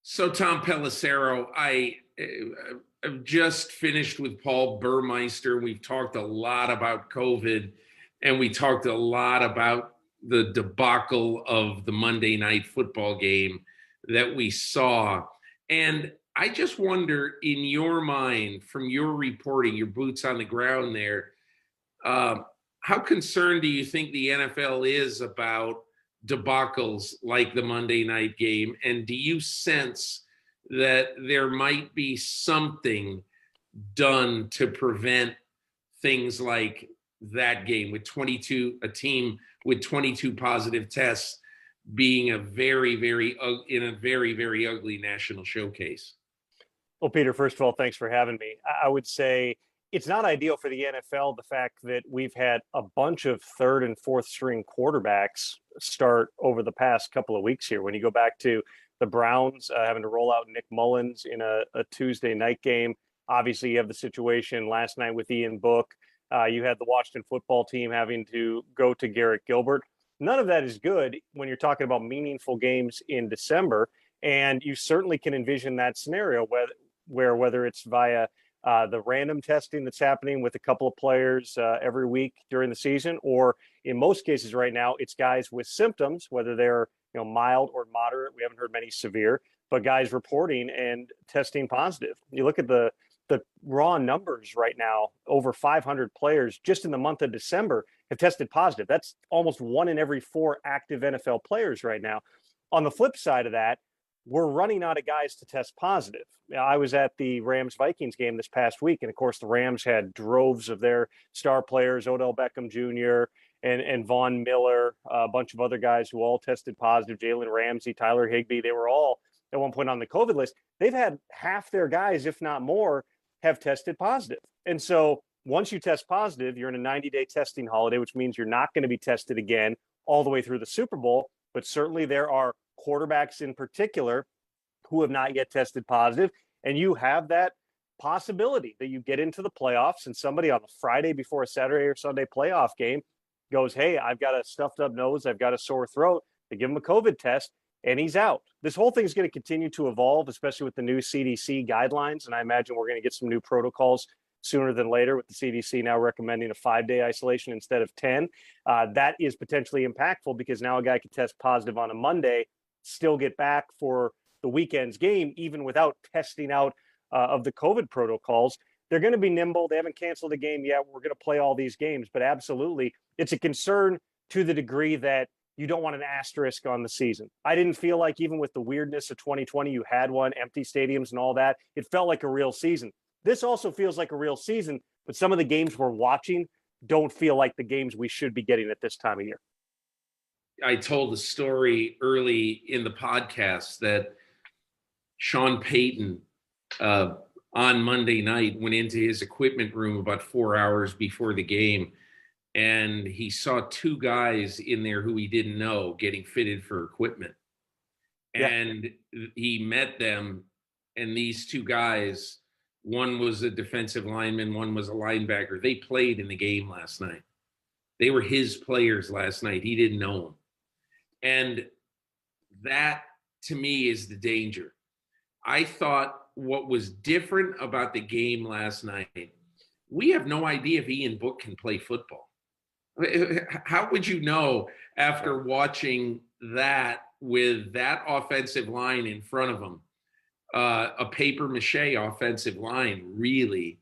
So, Tom Pelissero, I've just finished with Paul Burmeister. We've talked a lot about COVID, and we talked a lot about the debacle of the Monday night football game that we saw. And I just wonder, in your mind, from your reporting, your boots on the ground there, uh, how concerned do you think the NFL is about debacles like the Monday night game? And do you sense that there might be something done to prevent things like that game with 22, a team with 22 positive tests being in a very ugly national showcase? Well, Peter, first of all, thanks for having me. I would say it's not ideal for the NFL, the fact that we've had a bunch of third and fourth string quarterbacks start over the past couple of weeks here. When you go back to the Browns having to roll out Nick Mullins in a Tuesday night game, obviously you have the situation last night with Ian Book. You had the Washington football team having to go to Garrett Gilbert. None of that is good when you're talking about meaningful games in December. And you certainly can envision that scenario where whether it's via the random testing that's happening with a couple of players every week during the season, or in most cases right now, it's guys with symptoms, whether they're mild or moderate. We haven't heard many severe, but guys reporting and testing positive. You look at the raw numbers right now, over 500 players just in the month of December have tested positive. That's almost 1 in every 4 active NFL players right now. On the flip side of that, we're running out of guys to test positive. I was at the Rams-Vikings game this past week, and of course the Rams had droves of their star players, Odell Beckham Jr. and Von Miller, a bunch of other guys who all tested positive, Jalen Ramsey, Tyler Higbee. They were all at one point on the COVID list. They've had half their guys, if not more, have tested positive. And so once you test positive, you're in a 90-day testing holiday, which means you're not going to be tested again all the way through the Super Bowl. But certainly there are quarterbacks in particular who have not yet tested positive. And you have that possibility that you get into the playoffs and somebody on a Friday before a Saturday or Sunday playoff game goes, hey, I've got a stuffed up nose, I've got a sore throat. They give him a COVID test and he's out. This whole thing is going to continue to evolve, especially with the new CDC guidelines. And I imagine we're going to get some new protocols sooner than later, with the CDC now recommending a 5-day isolation instead of 10. That is potentially impactful because now a guy could test positive on a Monday, still get back for the weekend's game, even without testing out of the COVID protocols. They're going to be nimble. They haven't canceled a game yet. We're going to play all these games, but absolutely, it's a concern to the degree that you don't want an asterisk on the season. I didn't feel like, even with the weirdness of 2020, you had one, empty stadiums and all that. It felt like a real season. This also feels like a real season, but some of the games we're watching don't feel like the games we should be getting at this time of year. I told a story early in the podcast that Sean Payton on Monday night went into his equipment room about 4 hours before the game, and he saw 2 guys in there who he didn't know getting fitted for equipment. Yeah. And he met them, and these 2 guys, one was a defensive lineman, one was a linebacker. They played in the game last night. They were his players last night. He didn't know them. And that, to me, is the danger. I thought what was different about the game last night, we have no idea if Ian Book can play football. How would you know after watching that with that offensive line in front of him, a paper mache offensive line, really?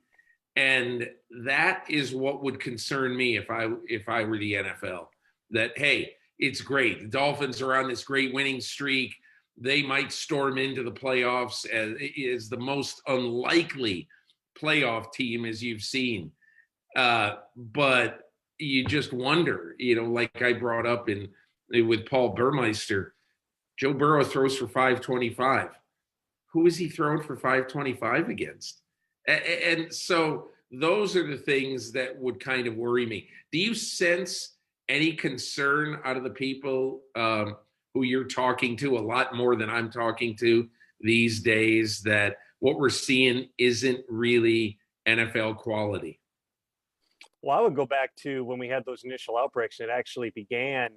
And that is what would concern me if I were the NFL. That, hey, it's great. The Dolphins are on this great winning streak. They might storm into the playoffs as the most unlikely playoff team as you've seen. But you just wonder, like I brought up with Paul Burmeister, Joe Burrow throws for 525. Who is he throwing for 525 against? And so those are the things that would kind of worry me. Do you sense any concern out of the people who you're talking to, a lot more than I'm talking to these days, that what we're seeing isn't really NFL quality? Well, I would go back to when we had those initial outbreaks, and it actually began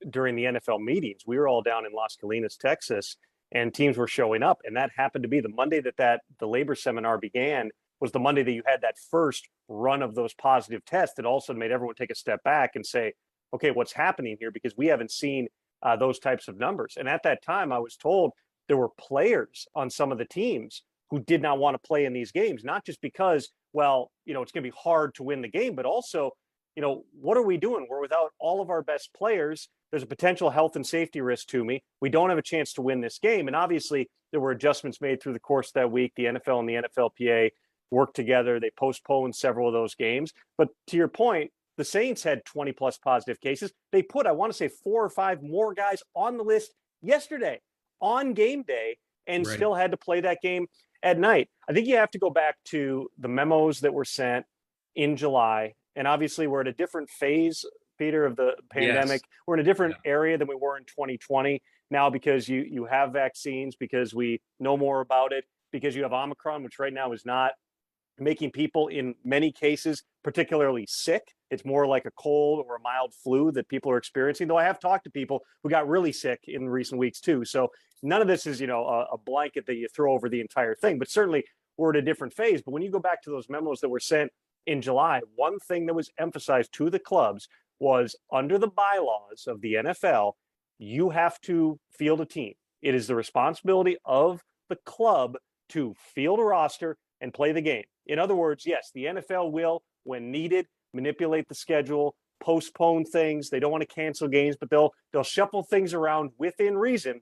during the NFL meetings. We were all down in Las Colinas, Texas, and teams were showing up. And that happened to be the Monday that the labor seminar began, was the Monday that you had that first run of those positive tests that also made everyone take a step back and say, okay, what's happening here? Because we haven't seen those types of numbers. And at that time, I was told there were players on some of the teams who did not want to play in these games, not just because, well, it's going to be hard to win the game, but also, what are we doing? We're without all of our best players. There's a potential health and safety risk to me. We don't have a chance to win this game. And obviously, there were adjustments made through the course of that week. The NFL and the NFLPA worked together. They postponed several of those games. But to your point, the Saints had 20 plus positive cases. They put, I want to say, 4 or 5 more guys on the list yesterday on game day and still had to play that game at night. I think you have to go back to the memos that were sent in July. And obviously, we're at a different phase, Peter, of the pandemic. Yes. We're in a different area than we were in 2020 now, because you have vaccines, because we know more about it, because you have Omicron, which right now is not making people in many cases particularly sick. It's more like a cold or a mild flu that people are experiencing, though I have talked to people who got really sick in recent weeks too. So none of this is, a blanket that you throw over the entire thing, but certainly we're at a different phase. But when you go back to those memos that were sent in July, one thing that was emphasized to the clubs was, under the bylaws of the NFL, you have to field a team. It is the responsibility of the club to field a roster and play the game. In other words, yes, the NFL will, when needed, manipulate the schedule, postpone things. They don't want to cancel games, but they'll shuffle things around within reason.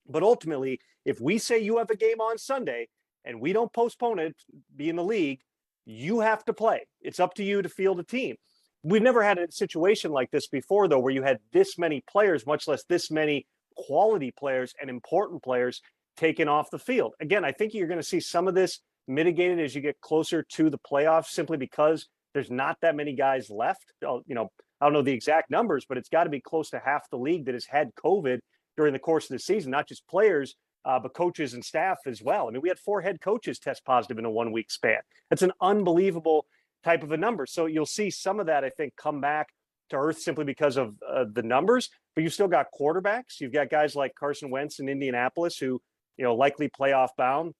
But ultimately, if we say you have a game on Sunday and we don't postpone it, be in the league, you have to play. It's up to you to field a team. We've never had a situation like this before, though, where you had this many players, much less this many quality players and important players taken off the field. Again, I think you're going to see some of this mitigated as you get closer to the playoffs, simply because there's not that many guys left. I don't know the exact numbers, but it's got to be close to half the league that has had COVID during the course of the season, not just players, but coaches and staff as well. I mean, we had 4 head coaches test positive in a 1-week span. That's an unbelievable type of a number. So you'll see some of that, I think, come back to earth simply because of the numbers. But you've still got quarterbacks. You've got guys like Carson Wentz in Indianapolis who, likely playoff bound.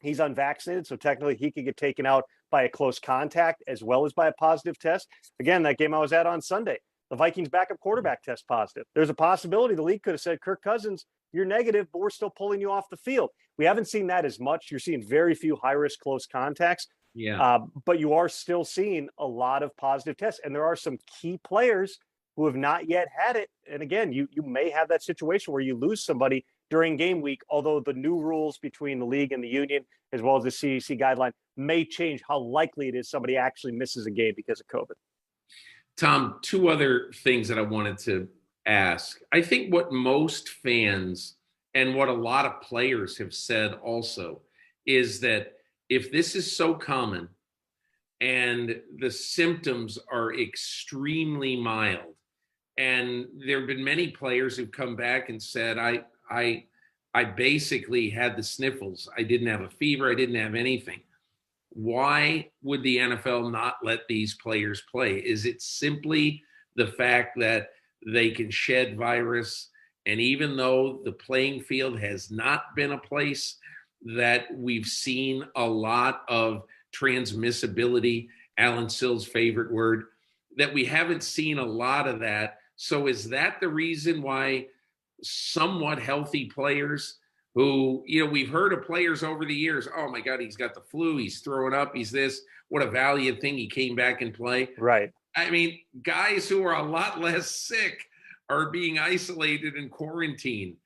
He's unvaccinated, so technically he could get taken out by a close contact as well as by a positive test. Again, that game I was at on Sunday, the Vikings backup quarterback test positive. There's a possibility the league could have said, Kirk Cousins, you're negative, but we're still pulling you off the field. We haven't seen that as much. You're seeing very few high-risk close contacts. But you are still seeing a lot of positive tests. And there are some key players who have not yet had it. And again, you may have that situation where you lose somebody during game week, although the new rules between the league and the union, as well as the CDC guideline, may change how likely it is somebody actually misses a game because of COVID. Tom, 2 other things that I wanted to ask. I think what most fans and what a lot of players have said also is that if this is so common and the symptoms are extremely mild, and there have been many players who've come back and said, I basically had the sniffles. I didn't have a fever. I didn't have anything. Why would the NFL not let these players play? Is it simply the fact that they can shed virus? And even though the playing field has not been a place that we've seen a lot of transmissibility, Alan Sill's favorite word, that we haven't seen a lot of that. So is that the reason why somewhat healthy players who, we've heard of players over the years, oh my God, he's got the flu, he's throwing up, he's this, what a valiant thing, he came back and play. Right. I mean, guys who are a lot less sick are being isolated and quarantined.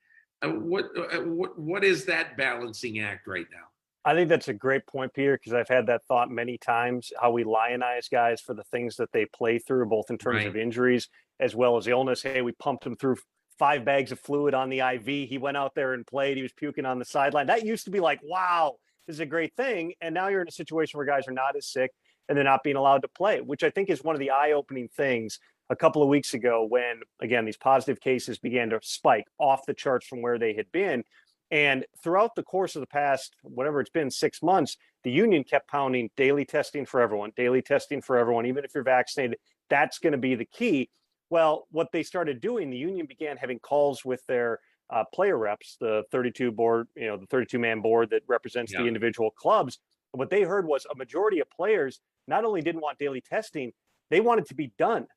What is that balancing act right now? I think that's a great point, Peter, because I've had that thought many times, how we lionize guys for the things that they play through, both in terms of injuries as well as illness. Hey, we pumped him through 5 bags of fluid on the IV. He went out there and played. He was puking on the sideline. That used to be like, wow, this is a great thing. And now you're in a situation where guys are not as sick and they're not being allowed to play, which I think is one of the eye-opening things a couple of weeks ago when, again, these positive cases began to spike off the charts from where they had been. And throughout the course of the past, whatever it's been, 6 months, the union kept pounding daily testing for everyone, even if you're vaccinated. That's going to be the key. Well, what they started doing, the union began having calls with their player reps, the 32 board, the 32-man board that represents the individual clubs. What they heard was a majority of players not only didn't want daily testing, they wanted to be done,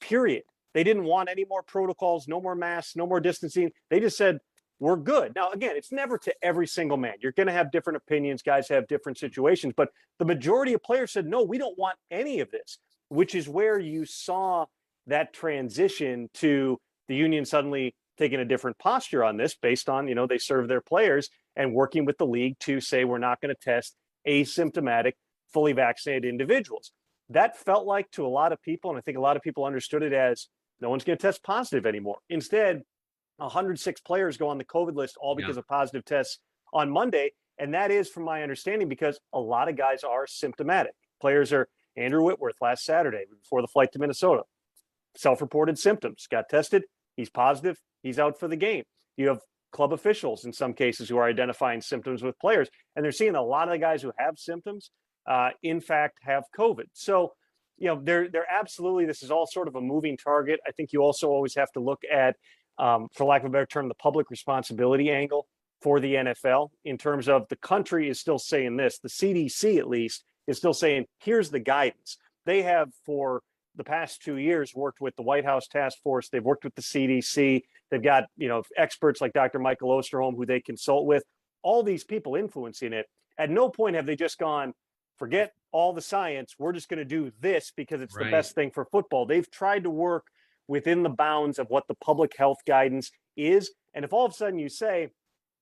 period. They didn't want any more protocols, no more masks, no more distancing. They just said, we're good. Now, again, it's never to every single man. You're going to have different opinions. Guys have different situations. But the majority of players said, no, we don't want any of this, which is where you saw that transition to the union suddenly taking a different posture on this based on, they serve their players and working with the league to say we're not going to test asymptomatic, fully vaccinated individuals. That felt like to a lot of people, and I think a lot of people understood it as no one's going to test positive anymore. Instead, 106 players go on the COVID list all because of positive tests on Monday. And that is, from my understanding, because a lot of guys are symptomatic. Players are Andrew Whitworth last Saturday before the flight to Minnesota. Self-reported symptoms, got tested. He's positive. He's out for the game. You have club officials in some cases who are identifying symptoms with players. And they're seeing a lot of the guys who have symptoms, in fact, have COVID. So, they're absolutely, this is all sort of a moving target. I think you also always have to look at, for lack of a better term, the public responsibility angle for the NFL in terms of the country is still saying this. The CDC, at least, is still saying, here's the guidance. They have, for the past 2 years, worked with the White House task force. They've worked with the CDC. They've got, experts like Dr. Michael Osterholm, who they consult with, all these people influencing it. At no point have they just gone, forget all the science. We're just going to do this because it's the best thing for football. They've tried to work within the bounds of what the public health guidance is. And if all of a sudden you say,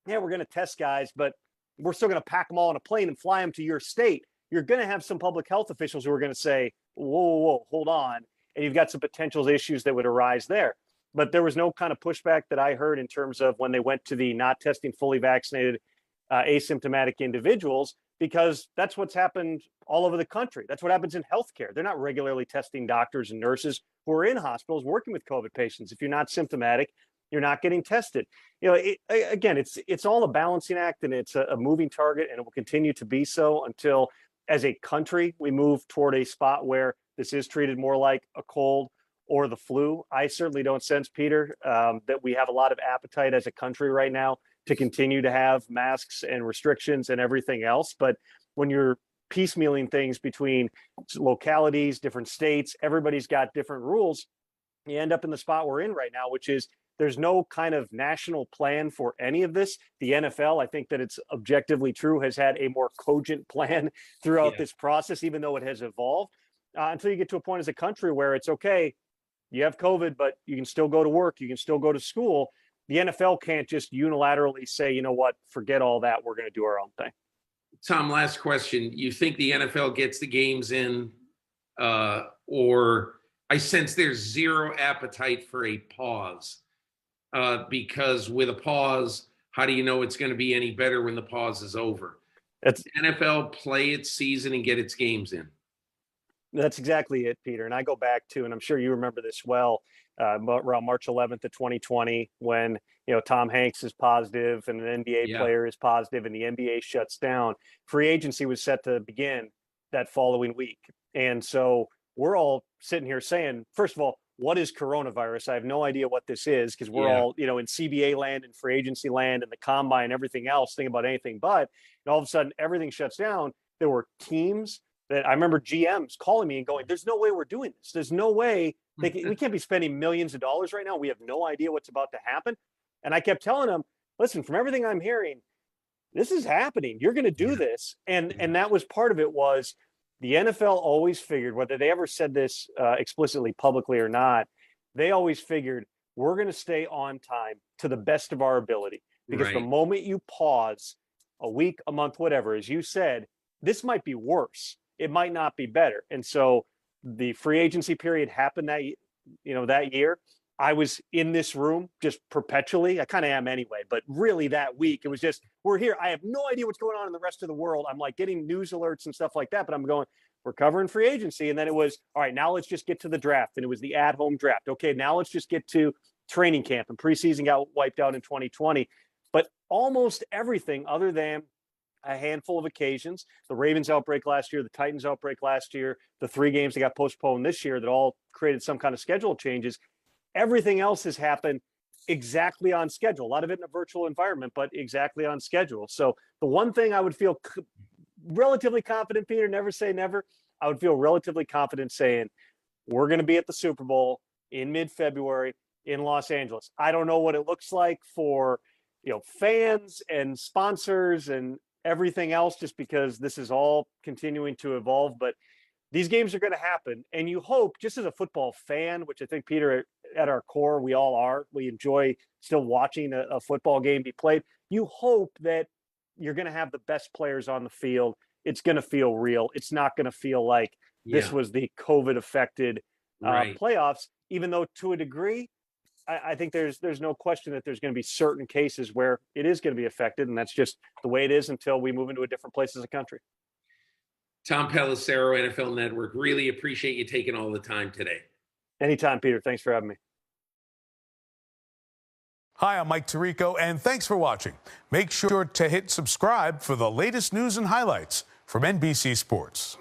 yeah, we're going to test guys, but we're still going to pack them all on a plane and fly them to your state, you're going to have some public health officials who are going to say, whoa, hold on. And you've got some potential issues that would arise there. But there was no kind of pushback that I heard in terms of when they went to the not testing fully vaccinated asymptomatic individuals, because that's what's happened all over the country. That's what happens in healthcare. They're not regularly testing doctors and nurses who are in hospitals working with COVID patients. If you're not symptomatic, you're not getting tested. Again, it's all a balancing act, and it's a moving target, and it will continue to be so until, as a country, we move toward a spot where this is treated more like a cold or the flu. I certainly don't sense, Peter, that we have a lot of appetite as a country right now to continue to have masks and restrictions and everything else. But when you're piecemealing things between localities, different states, everybody's got different rules, you end up in the spot we're in right now, which is there's no kind of national plan for any of this. The NFL, I think that it's objectively true, has had a more cogent plan throughout this process, even though it has evolved, until you get to a point as a country where it's okay, you have COVID, but you can still go to work, you can still go to school. The NFL can't just unilaterally say, you know what, forget all that, we're going to do our own thing. Tom, last question. You think the NFL gets the games in, or I sense there's zero appetite for a pause? Because with a pause, how do you know it's going to be any better when the pause is over? That's NFL play its season and get its games in. That's exactly it, Peter. And I go back to, and I'm sure you remember this well, around March 11th of 2020, when Tom Hanks is positive and an NBA player is positive, and the NBA shuts down. Free agency was set to begin that following week, and so we're all sitting here saying, first of all, what is coronavirus? I have no idea what this is, because we're all, in CBA land and free agency land and the combine and everything else, thinking about anything but. And all of a sudden, everything shuts down. There were teams that I remember GMs calling me and going, there's no way we're doing this. There's no way we can't be spending millions of dollars right now. We have no idea what's about to happen. And I kept telling them, listen, from everything I'm hearing, this is happening. You're going to do this. And that was part of it. Was the NFL always figured, whether they ever said this explicitly publicly or not, they always figured we're going to stay on time to the best of our ability. Because the moment you pause a week, a month, whatever, as you said, this might be worse. It might not be better. And so the free agency period happened that year. I was in this room just perpetually. I kind of am anyway, but really that week, it was just, we're here. I have no idea what's going on in the rest of the world. I'm like getting news alerts and stuff like that, but I'm going, we're covering free agency. And then it was, all right, now let's just get to the draft. And it was the at-home draft. Okay, now let's just get to training camp, and preseason got wiped out in 2020. But almost everything other than a handful of occasions, the Ravens outbreak last year, the Titans outbreak last year, the 3 games that got postponed this year that all created some kind of schedule changes. Everything else has happened exactly on schedule. A lot of it in a virtual environment, but exactly on schedule. So the one thing I would feel relatively confident, Peter, never say never. I would feel relatively confident saying we're going to be at the Super Bowl in mid-February in Los Angeles. I don't know what it looks like for, fans and sponsors and everything else, just because this is all continuing to evolve. But these games are going to happen. And you hope, just as a football fan, which I think, Peter, at our core, we all are, we enjoy still watching a football game be played. You hope that you're going to have the best players on the field. It's going to feel real. It's not going to feel like this was the COVID-affected playoffs, even though to a degree, I think there's no question that there's going to be certain cases where it is going to be affected, and that's just the way it is until we move into a different place as a country. Tom Pelissero, NFL Network. Really appreciate you taking all the time today. Anytime, Peter. Thanks for having me. Hi, I'm Mike Tirico, and thanks for watching. Make sure to hit subscribe for the latest news and highlights from NBC Sports.